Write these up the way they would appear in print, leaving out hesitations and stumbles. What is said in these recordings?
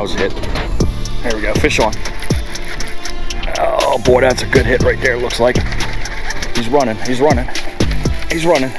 was a hit. There we go, fish on. Oh boy, that's a good hit right there, looks like. He's running, he's running, he's running.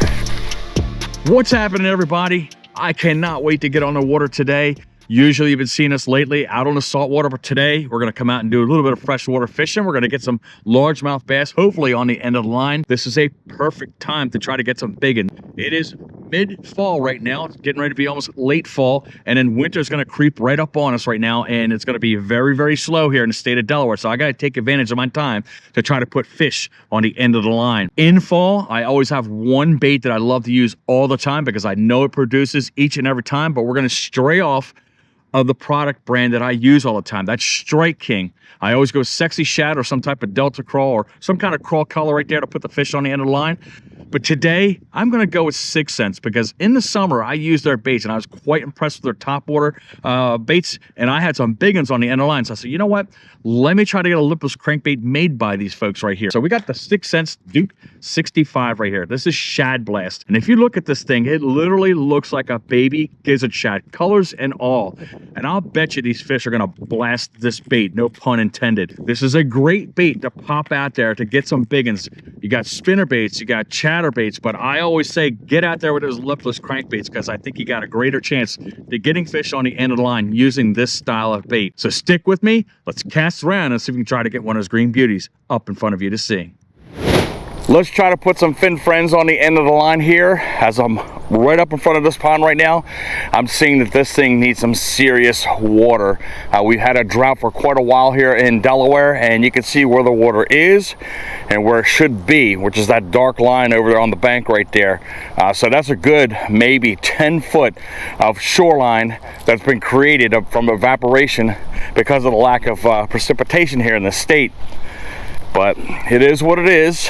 What's happening, everybody? I cannot wait to get on the water today. Usually you've been seeing us lately out on the saltwater, but today we're going to come out and do a little bit of freshwater fishing. We're going to get some largemouth bass, hopefully on the end of the line. This is a perfect time to try to get some big ones. It is mid-fall right now. It's getting ready to be almost late fall, and then winter's going to creep right up on us right now, and it's going to be very, very slow here in the state of Delaware. So I got to take advantage of my time to try to put fish on the end of the line. In fall, I always have one bait that I love to use all the time because I know it produces each and every time, but we're going to stray off of the product brand that I use all the time. That's Strike King. I always go sexy shad or some type of Delta crawl or some kind of crawl color right there to put the fish on the end of the line. But today, I'm gonna go with 6 cents because in the summer, I used their baits and I was quite impressed with their top water baits, and I had some big ones on the end of the line. So I said, you know what? Let me try to get a lipless crankbait made by these folks right here. So we got the 6 cents Duke 65 right here. This is Shad Blast. And if you look at this thing, it literally looks like a baby gizzard shad, colors and all. And I'll bet you these fish are gonna blast this bait, no pun intended. This is a great bait to pop out there to get some big ones. You got spinner baits, you got chatter baits, but I always say get out there with those lipless crankbaits because I think you got a greater chance to getting fish on the end of the line using this style of bait. So stick with me, let's cast around and see if we can try to get one of those green beauties up in front of you to see. Let's try to put some fin friends on the end of the line here as I'm right up in front of this pond right now. I'm seeing that this thing needs some serious water. We've had a drought for quite a while here in Delaware, and you can see where the water is and where it should be, which is that dark line over there on the bank right there. So that's a good maybe 10 foot of shoreline that's been created from evaporation because of the lack of precipitation here in the state. But it is what it is.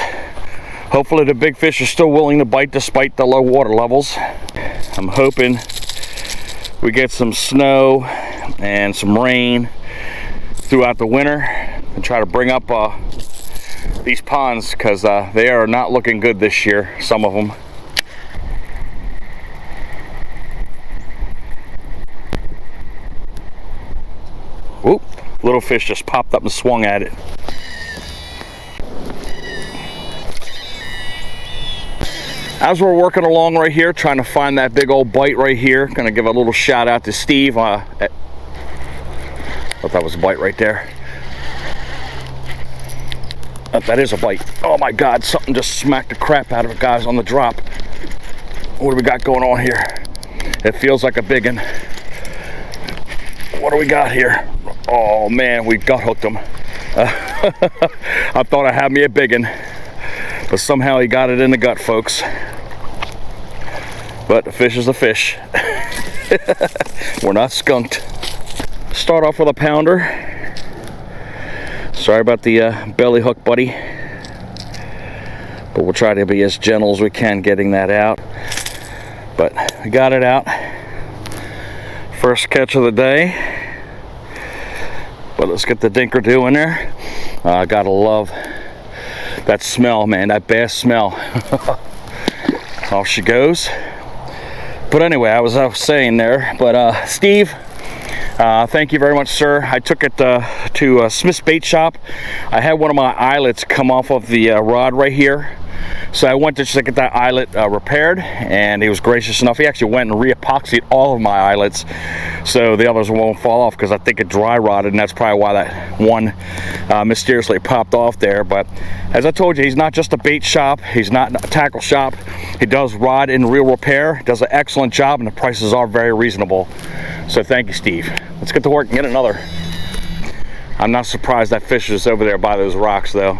Hopefully the big fish are still willing to bite despite the low water levels. I'm hoping we get some snow and some rain throughout the winter and try to bring up these ponds because they are not looking good this year, some of them. Whoop, little fish just popped up and swung at it. As we're working along right here, trying to find that big old bite right here, gonna give a little shout out to Steve. Thought that was a bite right there. That is a bite. Oh my God, something just smacked the crap out of the guys on the drop. What do we got going on here? It feels like a big one. What do we got here? Oh man, we gut hooked him. I thought I had me a big one, but somehow he got it in the gut, folks. But the fish is a fish. We're not skunked. Start off with a pounder. Sorry about the belly hook, buddy. But we'll try to be as gentle as we can getting that out. But we got it out. First catch of the day. But let's get the dinker-do in there. I gotta love that smell, man, that bass smell. Off she goes. But anyway, I was saying there, but Steve, thank you very much, sir. I took it to Smith's Bait Shop. I had one of my eyelets come off of the rod right here. So I went to just get that eyelet repaired, and he was gracious enough. He actually went and re-epoxied all of my eyelets so the others won't fall off, because I think it dry rotted, and that's probably why that one mysteriously popped off there. But as I told you, he's not just a bait shop, he's not a tackle shop. He does rod and reel repair, does an excellent job, and the prices are very reasonable. So thank you, Steve. Let's get to work and get another. I'm not surprised that fish is over there by those rocks though.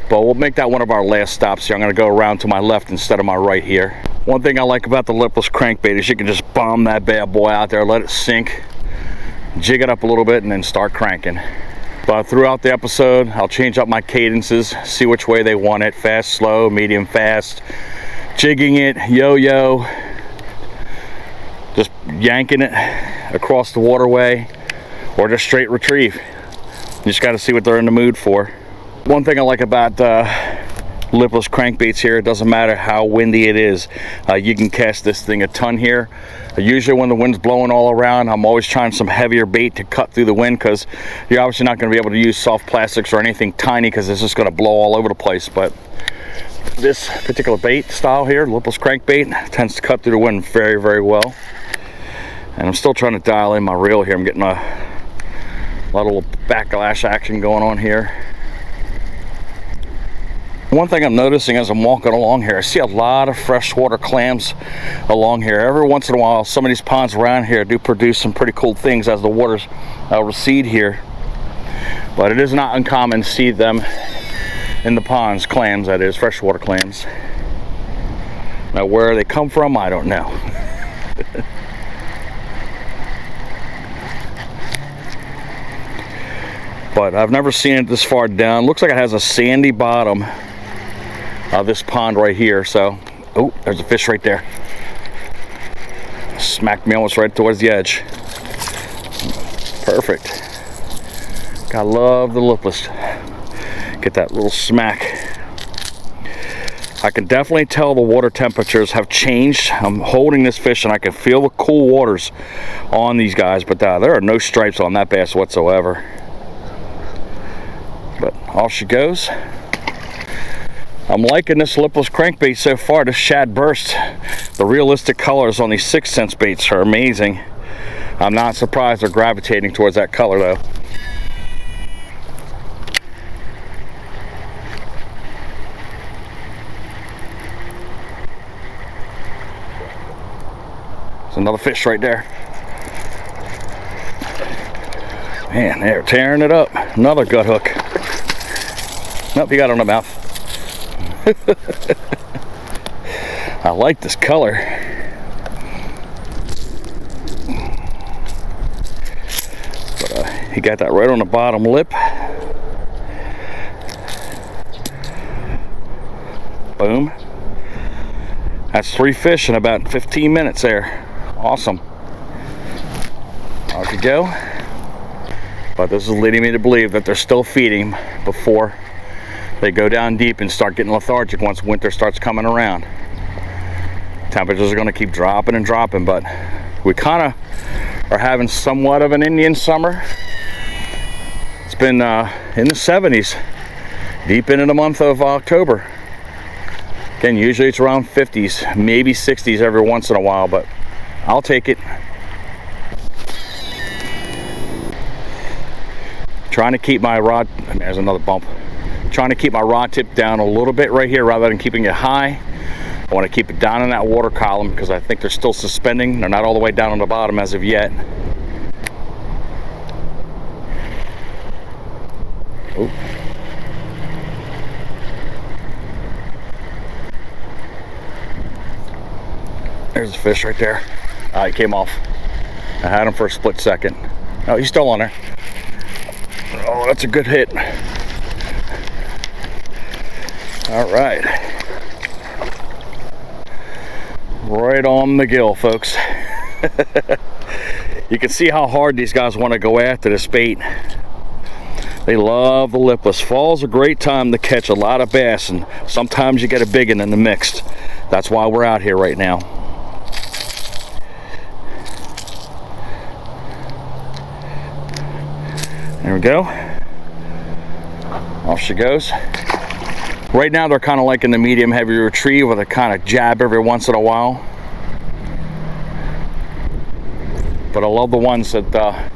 But we'll make that one of our last stops here. I'm gonna go around to my left instead of my right here. One thing I like about the lipless crankbait is you can just bomb that bad boy out there, let it sink, jig it up a little bit, and then start cranking. But throughout the episode, I'll change up my cadences, see which way they want it, fast, slow, medium, fast, jigging it, yo-yo, just yanking it across the waterway, or just straight retrieve. You just gotta see what they're in the mood for. One thing I like about Lipless crankbaits here. It doesn't matter how windy it is. You can cast this thing a ton here. Usually when the wind's blowing all around, I'm always trying some heavier bait to cut through the wind, because you're obviously not going to be able to use soft plastics or anything tiny, because it's just going to blow all over the place. But this particular bait style here, Lipless crankbait, tends to cut through the wind very, very well. And I'm still trying to dial in my reel here. I'm getting a lot of little backlash action going on here. One thing I'm noticing as I'm walking along here, I see a lot of freshwater clams along here. Every once in a while, some of these ponds around here do produce some pretty cool things as the waters recede here. But it is not uncommon to see them in the ponds, clams that is, freshwater clams. Now where they come from, I don't know. But I've never seen it this far down. Looks like it has a sandy bottom. This pond right here. So, oh, there's a fish right there. Smacked me almost right towards the edge. Perfect. Gotta love the lipless. Get that little smack. I can definitely tell the water temperatures have changed. I'm holding this fish and I can feel the cool waters on these guys, but there are no stripes on that bass whatsoever. But off she goes. I'm liking this lipless crankbait so far, this Shad burst. The realistic colors on these 6 cent baits are amazing. I'm not surprised they're gravitating towards that color though. There's another fish right there. Man, they're tearing it up. Another gut hook. Nope, you got it on the mouth. I like this color. But he got that right on the bottom lip. Boom. That's 3 fish in about 15 minutes there. Awesome. Off you go. But this is leading me to believe that they're still feeding before they go down deep and start getting lethargic once winter starts coming around. Temperatures are going to keep dropping and dropping, but we kind of are having somewhat of an Indian summer. It's been in the 70s deep into the month of October. Again, usually it's around 50s, maybe 60s every once in a while, but I'll take it. Trying to keep my rod, there's another bump. Trying to keep my rod tip down a little bit right here rather than keeping it high. I want to keep it down in that water column because I think they're still suspending. They're not all the way down on the bottom as of yet. Oh. There's a fish right there. He came off. I had him for a split second. Oh, he's still on there. Oh, that's a good hit. All right. Right on the gill, folks. You can see how hard these guys want to go after this bait. They love the lipless. Fall's a great time to catch a lot of bass, and sometimes you get a big one in the mix. That's why we're out here right now. There we go. Off she goes. Right now they're kind of like in the medium heavy retrieve with a kind of jab every once in a while. But I love the ones that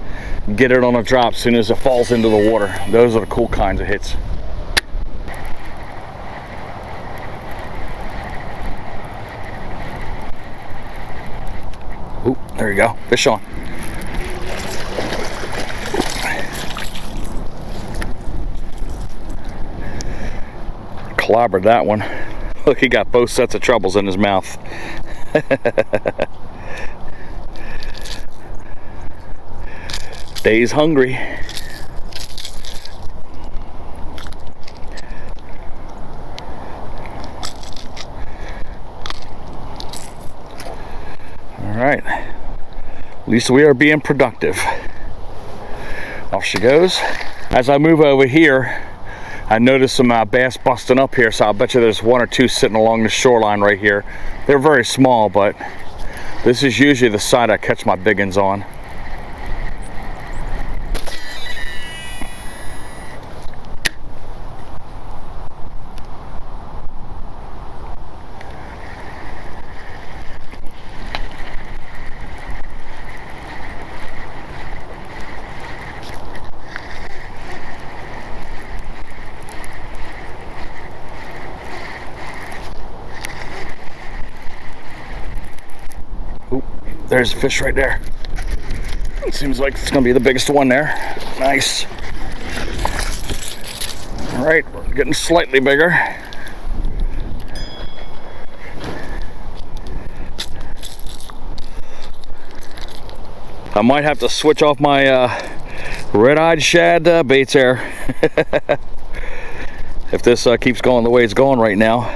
get it on a drop as soon as it falls into the water. Those are the cool kinds of hits. Ooh, there you go. Fish on. Clobbered that one. Look, he got both sets of trebles in his mouth. Dave's hungry. All right. At least we are being productive. Off she goes. As I move over here, I noticed some bass busting up here, so I'll bet you there's one or two sitting along the shoreline right here. They're very small, but this is usually the side I catch my big ones on. There's a fish right there. It seems like it's gonna be the biggest one there. Nice. All right, we're getting slightly bigger. I might have to switch off my red-eyed shad baits there if this keeps going the way it's going right now.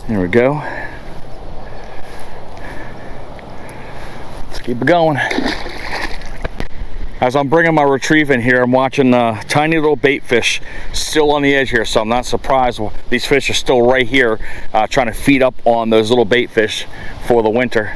There we go. Let's keep it going. As I'm bringing my retrieve in here, I'm watching tiny little bait fish still on the edge here, so I'm not surprised these fish are still right here trying to feed up on those little bait fish for the winter.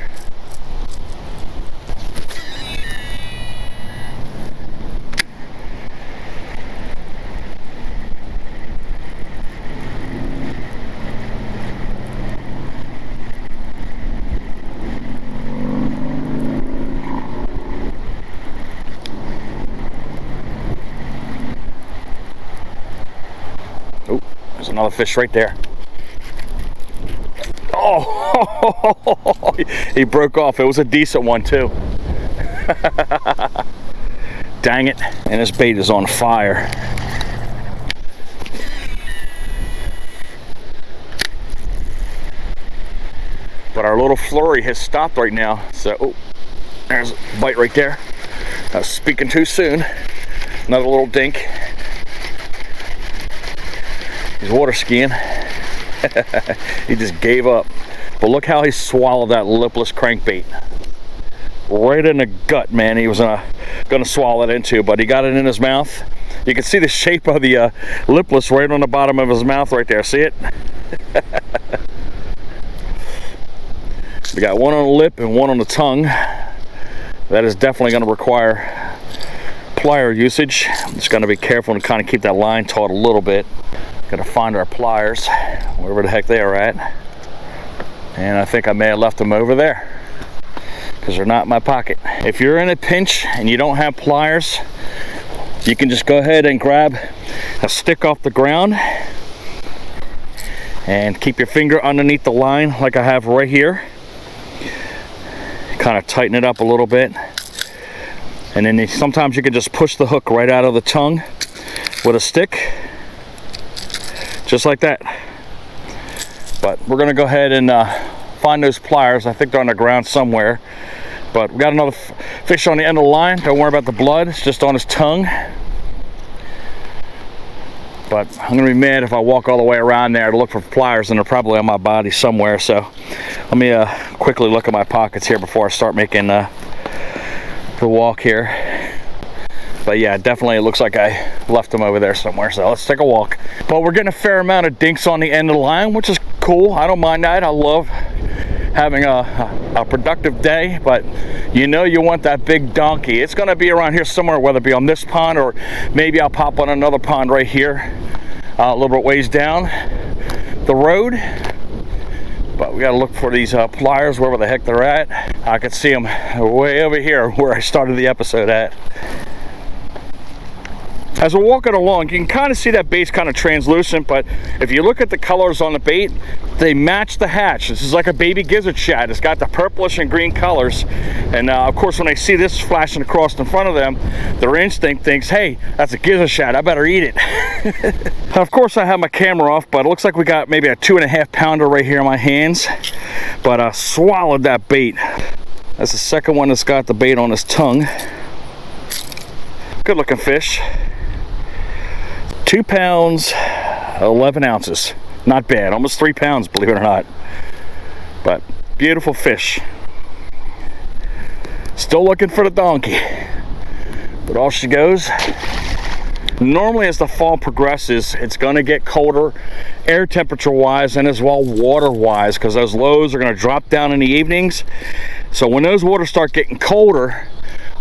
There's another fish right there. Oh, he broke off. It was a decent one too. Dang it. And this bait is on fire. But our little flurry has stopped right now. So, oh, there's a bite right there. I was speaking too soon. Another little dink. He's water skiing. He just gave up. But look how he swallowed that lipless crankbait. Right in the gut, man. He was gonna swallow it into, but he got it in his mouth. You can see the shape of the lipless right on the bottom of his mouth right there. See it? We got one on the lip and one on the tongue. That is definitely going to require plier usage. I'm just going to be careful and kind of keep that line taut a little bit. Got to find our pliers, wherever the heck they are at. And I think I may have left them over there because they're not in my pocket. If you're in a pinch and you don't have pliers, you can just go ahead and grab a stick off the ground and keep your finger underneath the line like I have right here. Kind of tighten it up a little bit. And then sometimes you can just push the hook right out of the tongue with a stick. Just like that. But we're gonna go ahead and find those pliers. I think they're on the ground somewhere. But we got another fish on the end of the line. Don't worry about the blood, it's just on his tongue. But I'm gonna be mad if I walk all the way around there to look for pliers, and they're probably on my body somewhere. So let me quickly look at my pockets here before I start making the walk here. But yeah, definitely it looks like I left them over there somewhere. So let's take a walk. But we're getting a fair amount of dinks on the end of the line, which is cool. I don't mind that. I love having a productive day, but you know you want that big donkey. It's gonna be around here somewhere, whether it be on this pond or maybe I'll pop on another pond right here, a little bit ways down the road. But we gotta look for these pliers wherever the heck they're at. I could see them way over here where I started the episode at. As we're walking along, you can kind of see that bait's kind of translucent, but if you look at the colors on the bait, they match the hatch. This is like a baby gizzard shad. It's got the purplish and green colors. And of course, when they see this flashing across in front of them, their instinct thinks, hey, that's a gizzard shad, I better eat it. Of course, I have my camera off, but it looks like we got maybe a 2.5 pounder right here in my hands. But I swallowed that bait. That's the second one that's got the bait on his tongue. Good looking fish. 2 pounds, 11 ounces. Not bad, almost 3 pounds, believe it or not. But beautiful fish. Still looking for the donkey. But off she goes. Normally as the fall progresses, it's going to get colder air temperature wise and as well water wise, because those lows are going to drop down in the evenings. So when those waters start getting colder,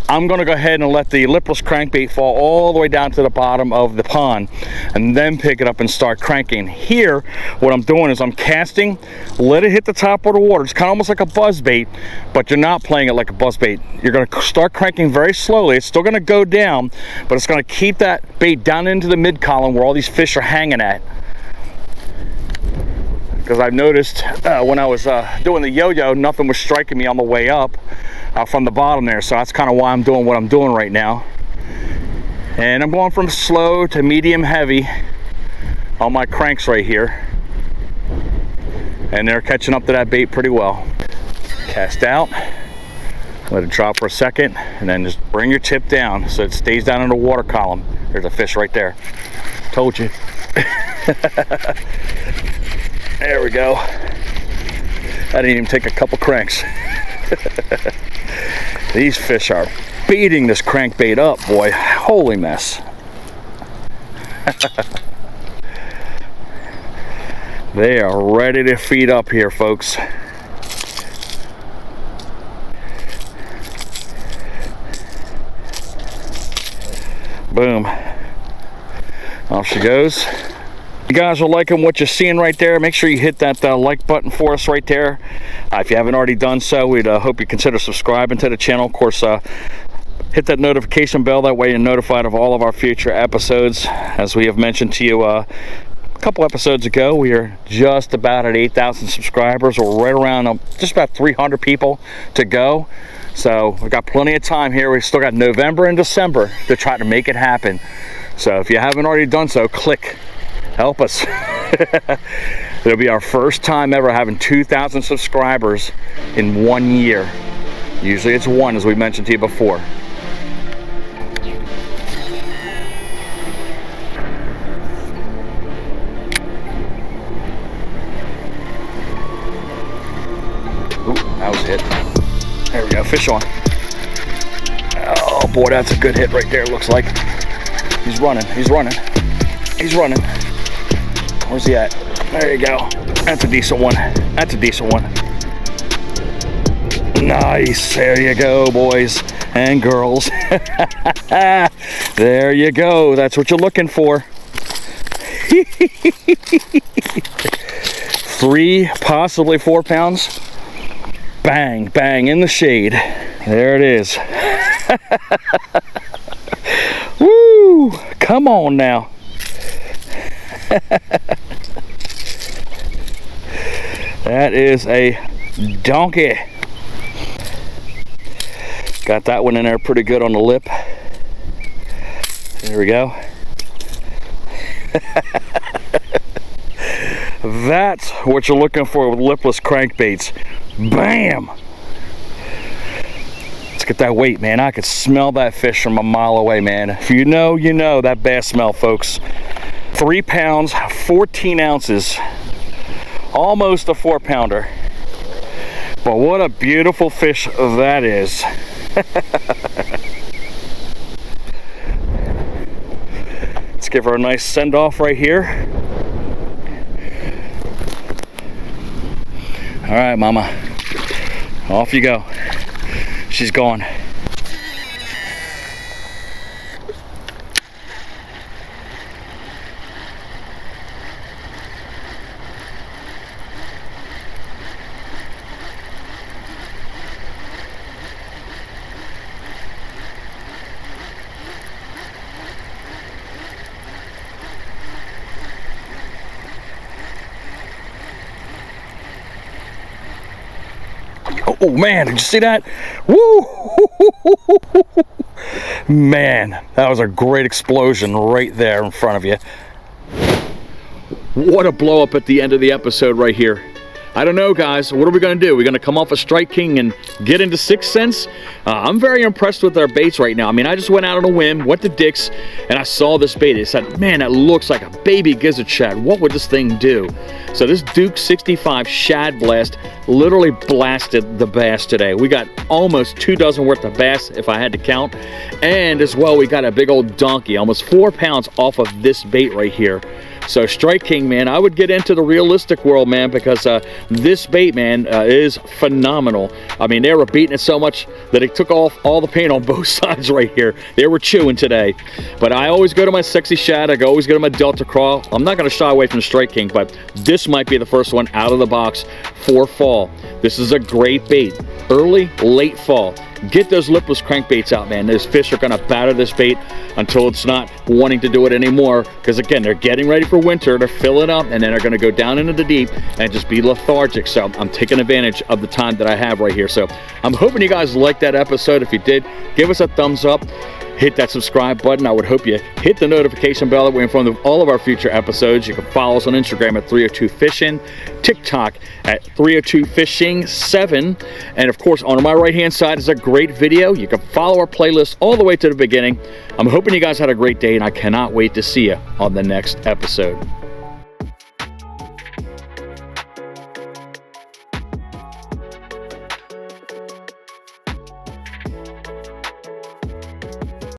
I'm going to go ahead and let the lipless crankbait fall all the way down to the bottom of the pond and then pick it up and start cranking. Here, what I'm doing is I'm casting, let it hit the top of the water. It's kind of almost like a buzz bait, but you're not playing it like a buzz bait. You're going to start cranking very slowly. It's still going to go down, but it's going to keep that bait down into the mid column where all these fish are hanging at. Because I've noticed when I was doing the yo-yo, nothing was striking me on the way up from the bottom there. So that's kind of why I'm doing what I'm doing right now. And I'm going from slow to medium heavy on my cranks right here. And they're catching up to that bait pretty well. Cast out, let it drop for a second, and then just bring your tip down so it stays down in the water column. There's a fish right there. Told you. There we go. I didn't even take a couple cranks. These fish are beating this crankbait up, boy. Holy mess. They are ready to feed up here, folks. Boom. Off she goes. If you guys are liking what you're seeing right there, make sure you hit that like button for us right there. If you haven't already done so, we'd hope you consider subscribing to the channel. Of course, hit that notification bell. That way you're notified of all of our future episodes. As we have mentioned to you a couple episodes ago, we are just about at 8,000 subscribers. We're right around just about 300 people to go. So we've got plenty of time here. We've still got November and December to try to make it happen. So if you haven't already done so, click. Help us. It'll be our first time ever having 2,000 subscribers in 1 year. Usually it's one, as we mentioned to you before. Ooh, that was a hit. There we go, fish on. Oh boy, that's a good hit right there, looks like. He's running, he's running, he's running. Where's he at? There you go. That's a decent one. That's a decent one. Nice. There you go, boys and girls. There you go. That's what you're looking for. 3, possibly 4 pounds. Bang, bang, in the shade. There it is. Woo! Come on now. That is a donkey. Got that one in there pretty good on the lip. There we go. That's what you're looking for with lipless crankbaits. Bam! Let's get that weight, man. I could smell that fish from a mile away, man. If you know, you know that bass smell, folks. 3 pounds, 14 ounces. Almost a 4-pounder. But what a beautiful fish that is. Let's give her a nice send off right here. All right, mama. Off you go. She's gone. Oh man, did you see that? Woo! Man, that was a great explosion right there in front of you. What a blow up at the end of the episode right here. I don't know, guys. What are we going to do? We're going to come off a Strike King and get into 6th Sense? I'm very impressed with our baits right now. I mean, I just went out on a whim, went to Dick's, and I saw this bait. I said, man, that looks like a baby gizzard shad. What would this thing do? So this Duke 65 Shad Blast literally blasted the bass today. We got almost 2 dozen worth of bass, if I had to count. And as well, we got a big old donkey, almost 4 pounds off of this bait right here. So Strike King, man, I would get into the realistic world, man, because this bait, man, is phenomenal. I mean, they were beating it so much that it took off all the paint on both sides right here. They were chewing today. But I always go to my Sexy Shad. I always go to my Delta Crawl. I'm not going to shy away from the Strike King, but this might be the first one out of the box for fall. This is a great bait. Early, late fall. Get those lipless crankbaits out, man. Those fish are going to batter this bait until it's not wanting to do it anymore, because again, they're getting ready for winter. They're filling up, and then they're going to go down into the deep and just be lethargic. So I'm taking advantage of the time that I have right here. So I'm hoping you guys liked that episode. If you did, give us a thumbs up. Hit that subscribe button. I would hope you hit the notification bell that we're informed of all of our future episodes. You can follow us on Instagram at 302 Fishing, TikTok at 302 Fishing 7, and of course on my right hand side is a great video. You can follow our playlist all the way to the beginning. I'm hoping you guys had a great day, and I cannot wait to see you on the next episode.